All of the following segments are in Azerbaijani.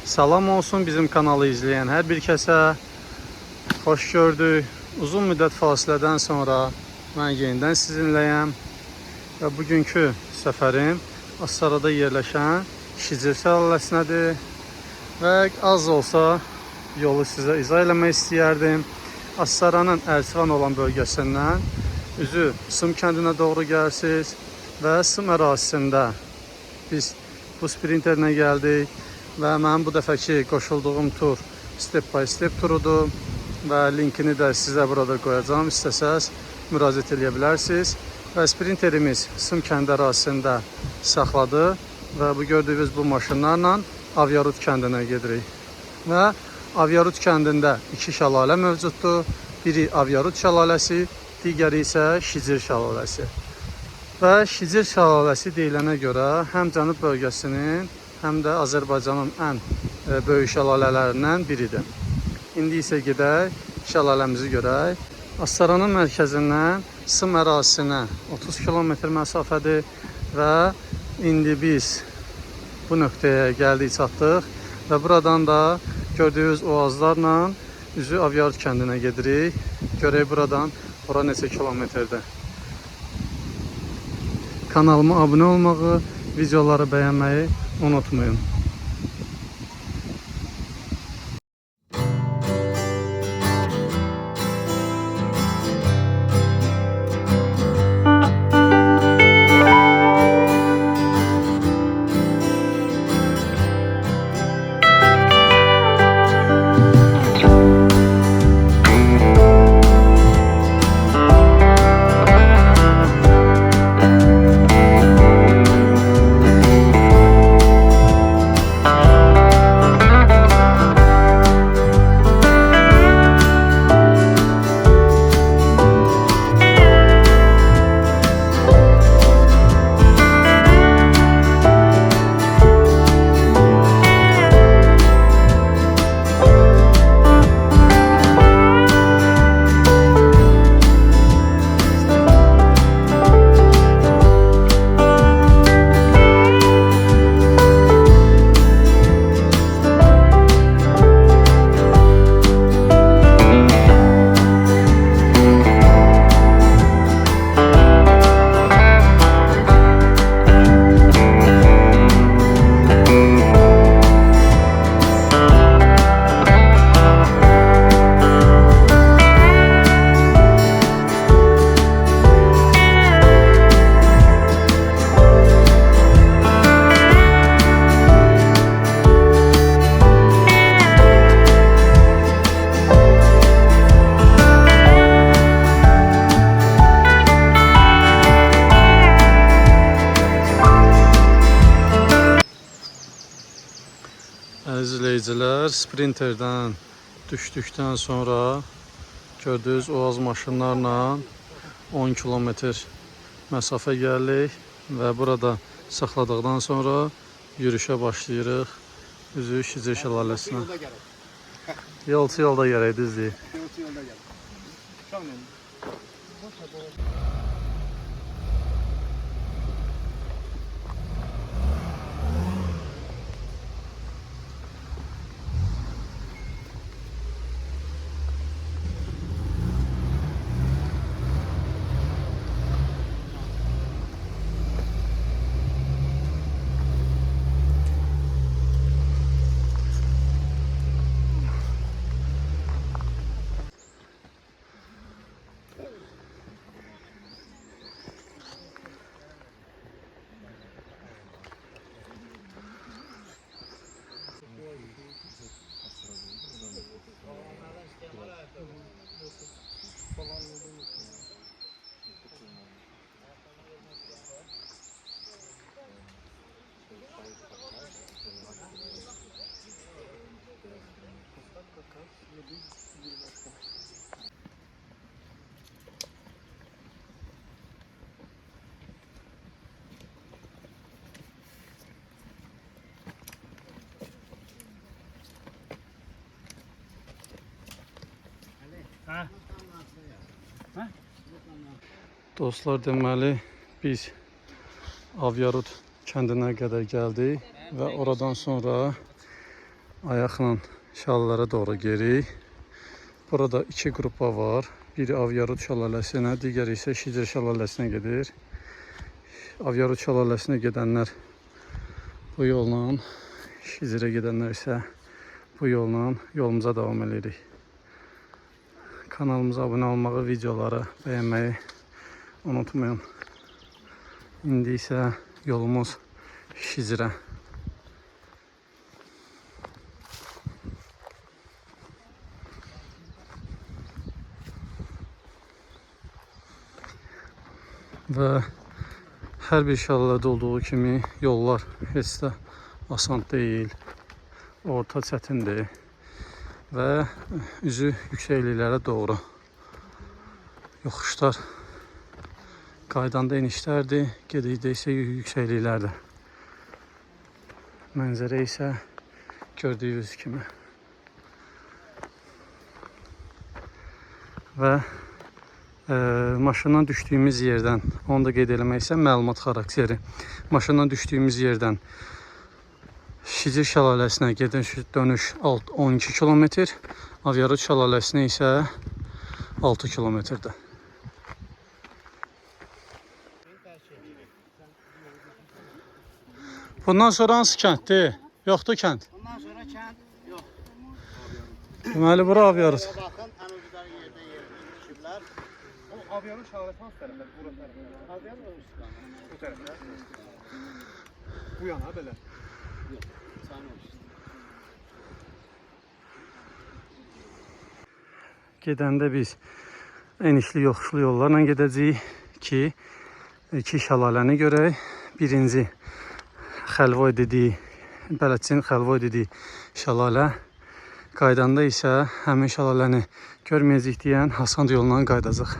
Salam olsun bizim kanalı izleyen hər bir kəsə. Xoş gördük. Uzun müddət fasilədən sonra mən yenidən sizinləyəm. Və bugünkü səfərim Astarada yerləşən Şicir şəlaləsindədir. Və az olsa yolu sizə izah eləmək istəyərdim. Astaranın Ərsivan olan bölgəsindən üzü Sım kəndinə doğru gəlsiniz. Və Sım ərazisində biz bu sprinterlə gəldik. Və mənim bu dəfəki qoşulduğum tur step by step turudur. Və linkini də sizə burada qoyacağım. İstəsəz müraciət edə bilərsiniz. Və sprinterimiz Sım kəndi ərazisində saxladı. Və bu gördüyünüz bu maşınlarla Avyarut kəndinə gedirik. Və Avyarut kəndində iki şəlalə mövcuddur. Biri Avyarut şəlaləsi, digəri isə Şicir şəlaləsi. Və Şicir şəlaləsi deyilənə görə həm Cənub bölgəsinin, həm də Azərbaycanın ən böyük şəlalələrindən biridir. İndi isə gedək, şəlaləmizi görək. Astaranın mərkəzindən Sım ərazisinə 30 kilometr məsafədir və indi biz bu nöqtəyə gəldik, çatdıq və buradan da gördüyünüz oazlarla üzü Avyarut kəndinə gedirik. Görək buradan ora neçə kilometrdir. Kanalıma abunə olmağı, videoları bəyənməyi unutmayın. Əziz izləyicilər, sprinterdən düşdükdən sonra gördüyünüz oaz maşınlarla 10 kilometr məsafə gəldik və burada saxladıqdan sonra yürüşə başlayırıq üzü Şicir şəlaləsinə. Yolçu yolda gələk, düzdür. Dostlar, deməli biz Avyarut kəndinə qədər gəldik və oradan sonra ayaqla şallara doğru geri. Burada iki qrupa var. Biri Avyarut şəlaləsinə, digəri isə Şicir şəlaləsinə gedir. Avyarut şəlaləsinə gedənlər bu yolla, Şicirə gedənlər isə bu yolla yolumuza davam edirik. Kanalımıza abunə olmağı, videoları bəyənməyi unutmayın. İndi isə yolumuz Şicirə. Və hər bir şəlalədə olduğu kimi yollar heç də asan deyil, orta çətindir və üzü yüksəkliklərə doğru yoxuşlar, qaydanda enişlərdir, gedikdə isə yüksəkliklərdir. Mənzərə isə gördüyünüz kimi. Və maşından düşdüyümüz yerdən, onu da qeyd eləmək isə məlumat xarakteri. Maşından düşdüyümüz yerdən Şicir şəlaləsinə dönüş 12 kilometr, Avyarut şəlaləsinə isə 6 kilometrdir. Bundan sonra hansı kənddir? Yoxdur kənd. Bundan sonra kənd yox. Deməli, bura Avyarut. Baxın, ən ucdan yerdən yerləşiblər. O Avyarut şəlaləsi hansı tərəfdə? Bura tərəfdə. Avyarut o istiqamət. Bu tərəfdə. Bu yana belə. Yox, sən o istiqamət. Gedəndə biz enişli yoxuşlu yollarla gedəcəyik ki, iki şəlaləni görək. Birinci Xəlvoy dediyi, bələdçinin Xəlvoy dediyi şəlalə. Qaydanda isə həmin şəlaləni görməyəcək deyən Hasan yolundan qaydacaq.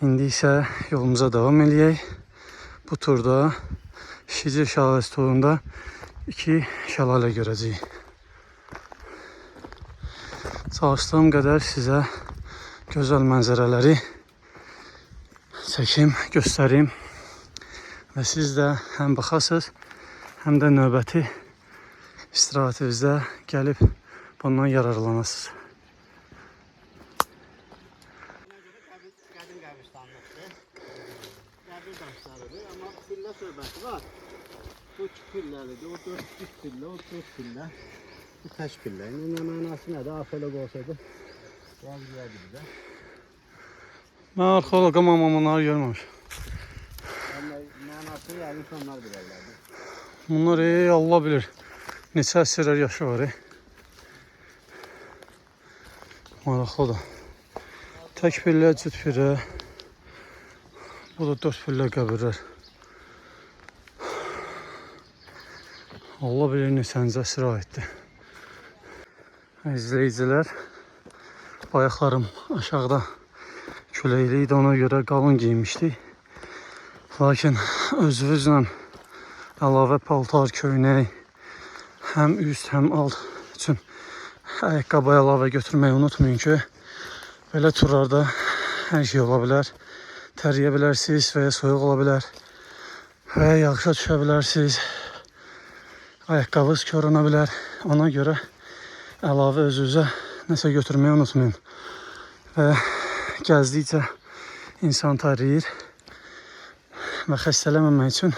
İndi isə yolumuza davam eləyək. Bu turda Şicir şəlaləsi turunda iki şəlalə görəcəyik. Çalışdığım qədər sizə gözəl mənzərələri çəkim, göstərim və siz də həm baxasınız, həm də növbəti istirahətinizdə gəlib bundan yararlanasınız. Buna görə qədim qəbristanlıqdır. Qəbir daşlarıdır, amma pillə söhbəti var. Bu iki pilləlidir, o 4 pillə, o 4 pillə. Bu tək pillə. İndi mənası nədir? Afələ qoysaydı. Gəl gəldi bizə. Mən arxeoloqa mamaları görməmişəm. Mənası yəni insanlar bilərlərdir. Bunlar Allah bilir neçə əsrlər yaşı var. Maraqlıdır. Tək pillə, cüt pillə. Bu da 4 pillə qəbirlər. Allah bilir neçənci əsrə aiddir. İzləyicilər, bayaqlarım aşağıda küləkli idi, ona görə qalın giymişdik. Lakin özünüzlə əlavə paltar, köynək, həm üst, həm alt üçün ayaqqabı əlavə götürməyi unutmayın ki, belə turlarda hər şey ola bilər. Təriyə bilərsiniz və ya soyuq ola bilər və ya yağışa düşə bilərsiniz. Ayaqqabınız körünə bilər. Ona görə əlavə özünüzə nəsə götürməyi unutmayın. Və gəzdikcə insan təriyir və xəstələnməmək üçün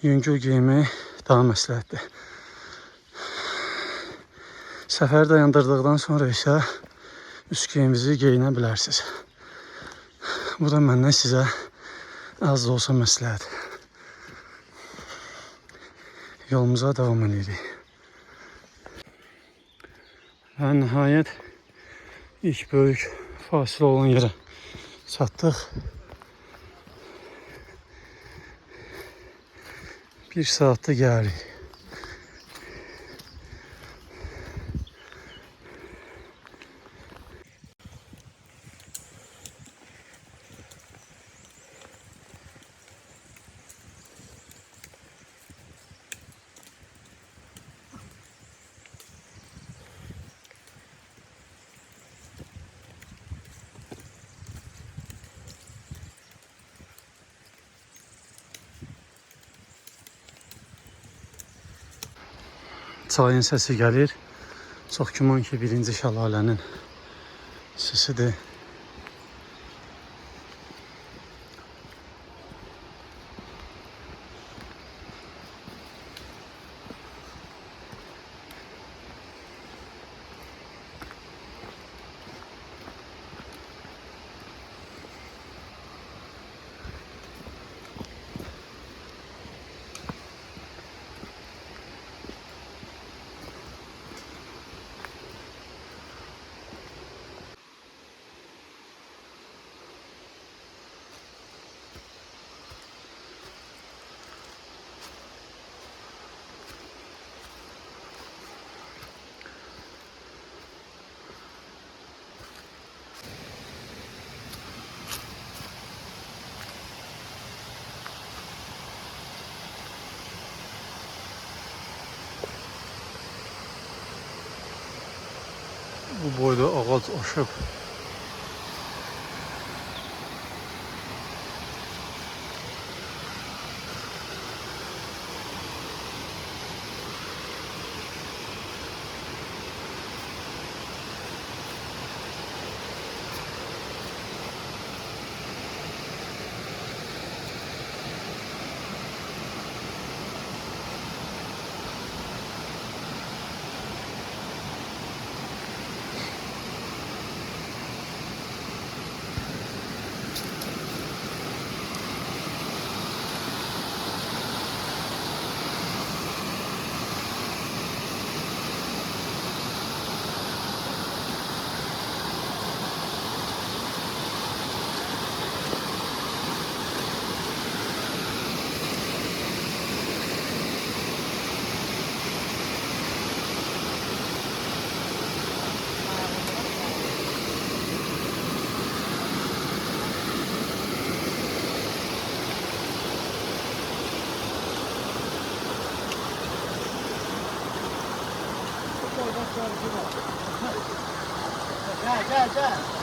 yüngül geyinmək daha məsləhətdir. Səfər dayandırdıqdan sonra isə üst geyiminizi geyinə bilərsiniz. Bu da məndən sizə az da olsa məsləhət. Yolumuza davam edirik. Və nəhayət ilk böyük fasilə olan yerə çatdıq. 1 saatdə gəlirik. çayın səsi gəlir. Çox güman ki, birinci şəlalənin səsidir. Bu boyda ağac aşıb. Gel.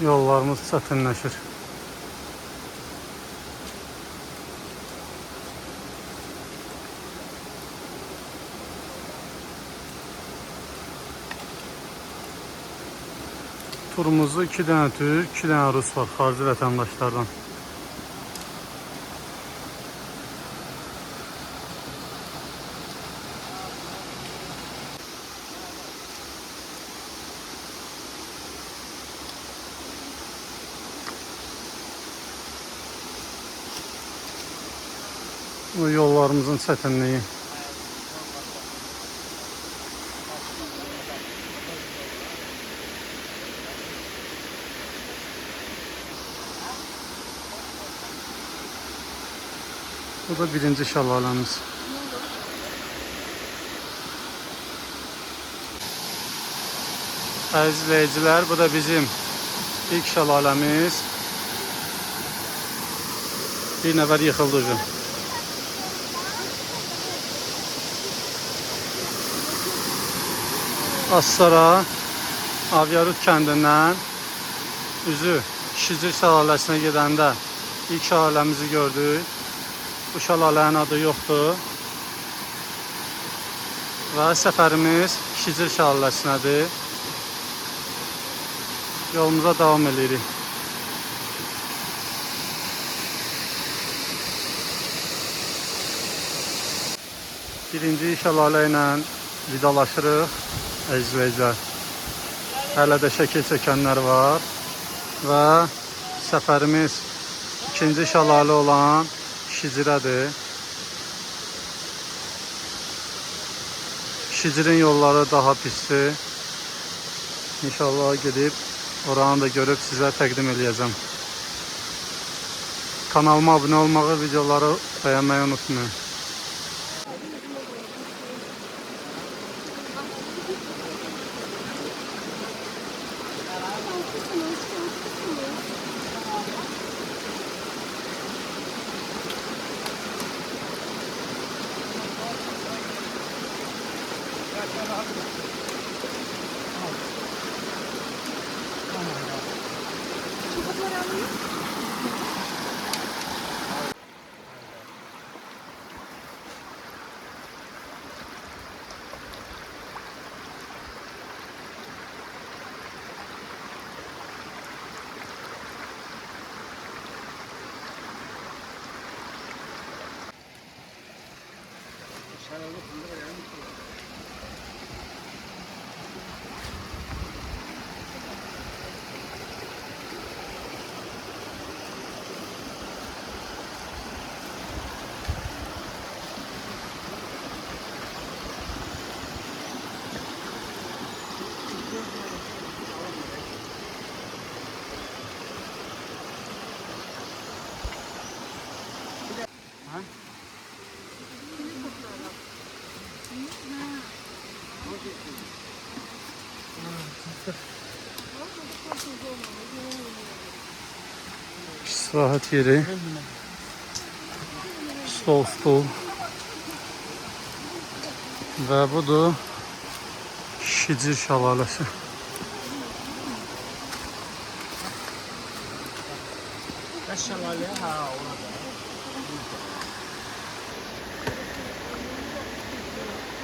yollarımız çətinləşir. Turumuzda 2 dənə Türk, 2 dənə Rus var, xarici vətəndaşlardan. Bu yollarımızın çətinliyi. Bu da birinci şəlaləmiz. Əziz izləyicilər, bu da bizim ilk şəlaləmiz. Bir nəfər yıxıldı ucu. Az sonra Avyarut kəndindən üzü Şicir şəlaləsinə gedəndə ilk şəlaləmizi gördük. Bu şəlalənin adı yoxdur. Və səfərimiz Şicir şəlaləsinədir. Yolumuza davam edirik. Birinci şəlalə ilə vidalaşırıq. Əzizləyicilər, hələ də şəkil çəkənlər var və səfərimiz ikinci şəlalə olan Şicirədir. Şicirin yolları daha pisdir. İnşallah gedib oranı da görüb sizə təqdim edəcəm. Kanalıma abunə olmağı, videoları bəyənməyi unutmayın. İstirahat yeri, stol və budur Şicir şəlaləsi.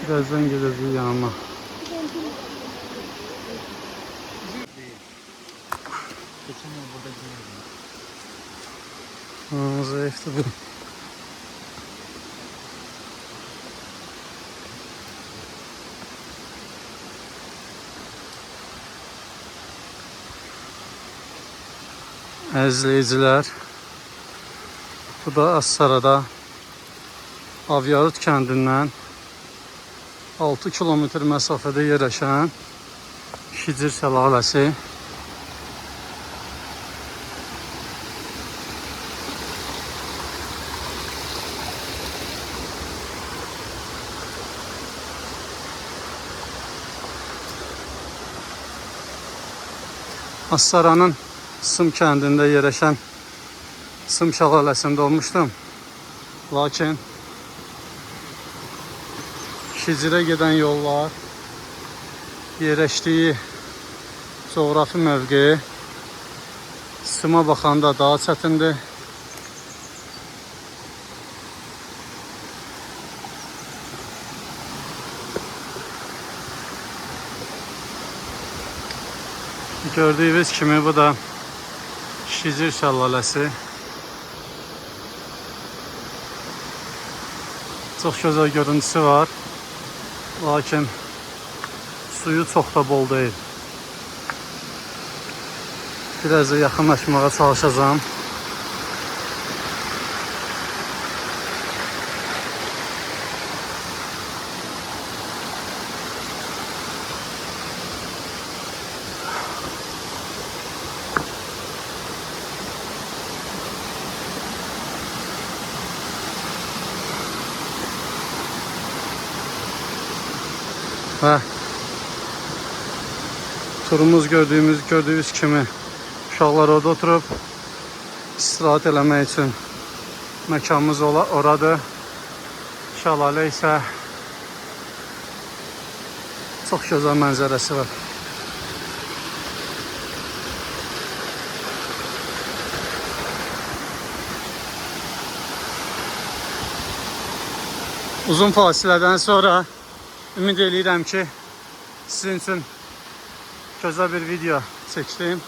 Birazdan gedəcəyik yanıma. Zayıftı bu. Əzizləyicilər, bu da Asarada Avyarut kəndindən 6 kilometr məsafədə yerləşən Şicir şəlaləsi. Asaranın Sım kəndində yerləşən Sım şəlaləsində olmuşdum. Lakin Şicirə gedən yollar, yerləşdiyi coğrafi mövqe Üstümə baxanda daha çətindir. Gördüyünüz kimi bu da Şizir şəlaləsi. Çox gözəl görüntüsü var. Lakin suyu çox da bol deyil. Biraz da yaxınlaşmağa çalışacağım. Və turumuz gördüyünüz kimi uşaqlar orada oturub istirahət eləmək üçün məkanımız oradır. Şəlalə isə çox gözəl mənzərəsi var. Uzun fasilədən sonra ümid edirəm ki, sizin üçün gözəl bir video çəkdim.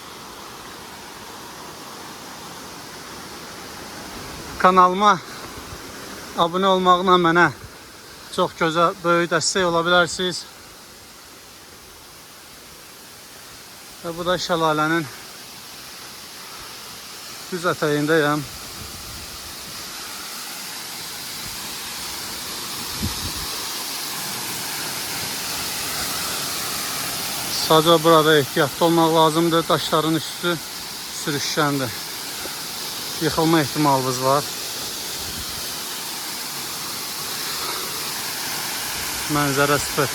Kanalıma abunə olmaqla mənə çox gözəl, böyük dəstək ola bilərsiniz. Və bu da şəlalənin düz ətəyindəyəm. Sadəcə burada ehtiyatlı olmaq lazımdır. Daşların üstü sürüşkəndir. Yıxılma ehtimalımız var. Mənzərə süper.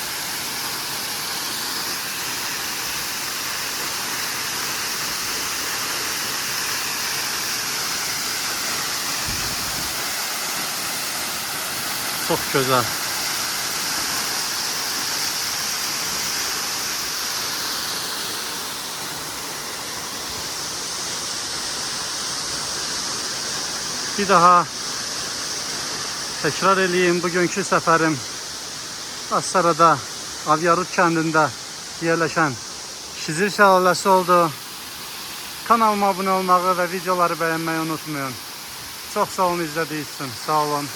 Çox gözəl. Bir daha təkrar eləyim. Bugünkü səfərim Astarada, Avyarut kəndində yerləşən Şizir şəlaləsi oldu. Kanalıma abunə olmağı və videoları bəyənməyi unutmayın. Çox sağ olun izlədiyiniz üçün. Sağ olun.